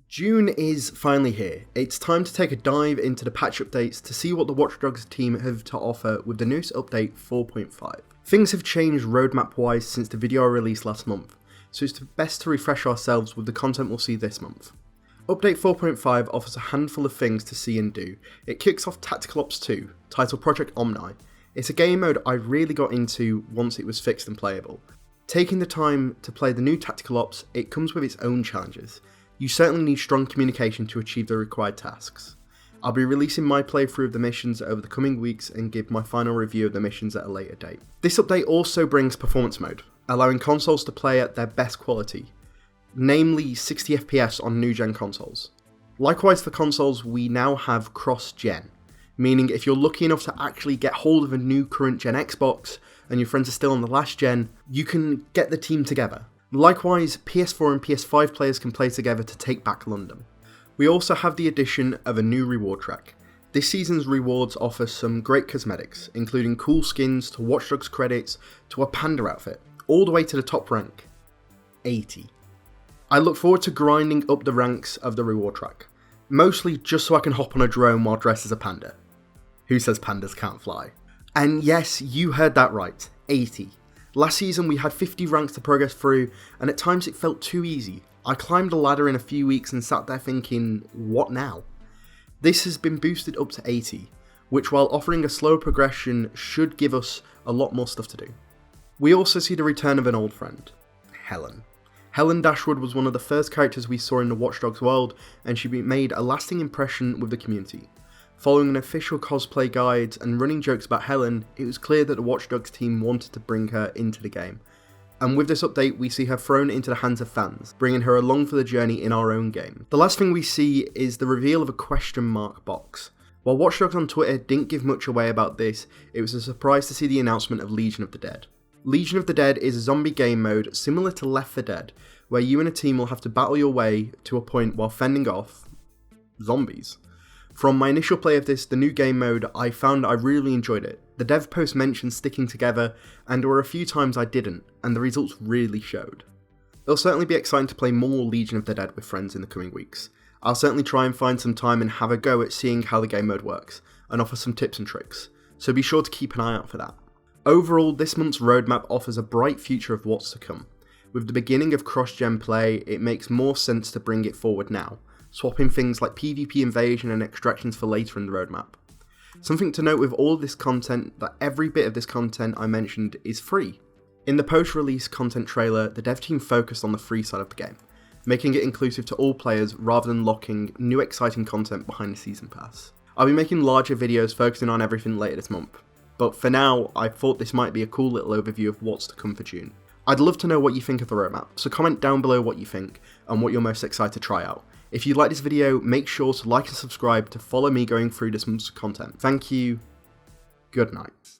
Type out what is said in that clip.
June is finally here. It's time to take a dive into the patch updates to see what the Watch Dogs team have to offer with the newest update 4.5. Things have changed roadmap wise since the video I released last month, so it's best to refresh ourselves with the content we'll see this month. Update 4.5 offers a handful of things to see and do. It kicks off Tactical Ops 2, titled Project Omni. It's a game mode I really got into once it was fixed and playable. Taking the time to play the new Tactical Ops, it comes with its own challenges. You certainly need strong communication to achieve the required tasks. I'll be releasing my playthrough of the missions over the coming weeks and give my final review of the missions at a later date. This update also brings performance mode, allowing consoles to play at their best quality, namely 60 FPS on new gen consoles. Likewise for consoles, we now have cross-gen, meaning if you're lucky enough to actually get hold of a new current gen Xbox and your friends are still on the last gen, you can get the team together. Likewise, PS4 and PS5 players can play together to take back London. We also have the addition of a new reward track. This season's rewards offer some great cosmetics, including cool skins to Watch Dogs credits to a panda outfit, all the way to the top rank, 80. I look forward to grinding up the ranks of the reward track, mostly just so I can hop on a drone while dressed as a panda. Who says pandas can't fly? And yes, you heard that right, 80. Last season we had 50 ranks to progress through, and at times it felt too easy. I climbed the ladder in a few weeks and sat there thinking, what now? This has been boosted up to 80, which while offering a slow progression should give us a lot more stuff to do. We also see the return of an old friend, Helen. Helen Dashwood was one of the first characters we saw in the Watch Dogs world, and she made a lasting impression with the community. Following an official cosplay guide and running jokes about Helen, it was clear that the Watch Dogs team wanted to bring her into the game. And with this update, we see her thrown into the hands of fans, bringing her along for the journey in our own game. The last thing we see is the reveal of a question mark box. While Watch Dogs on Twitter didn't give much away about this, it was a surprise to see the announcement of Legion of the Dead. Legion of the Dead is a zombie game mode similar to Left 4 Dead, where you and a team will have to battle your way to a point while fending off zombies. From my initial play of this, the new game mode, I found I really enjoyed it. The dev post mentioned sticking together, and there were a few times I didn't, and the results really showed. It'll certainly be exciting to play more Legion of the Dead with friends in the coming weeks. I'll certainly try and find some time and have a go at seeing how the game mode works, and offer some tips and tricks, so be sure to keep an eye out for that. Overall, this month's roadmap offers a bright future of what's to come. With the beginning of cross-gen play, it makes more sense to bring it forward now, swapping things like PvP invasion and extractions for later in the roadmap. Something to note with all of this content, that every bit of this content I mentioned is free. In the post-release content trailer, the dev team focused on the free side of the game, making it inclusive to all players rather than locking new exciting content behind the season pass. I'll be making larger videos focusing on everything later this month, but for now, I thought this might be a cool little overview of what's to come for June. I'd love to know what you think of the roadmap, so comment down below what you think and what you're most excited to try out. If you like this video, make sure to like and subscribe to follow me going through this month's content. Thank you, good night.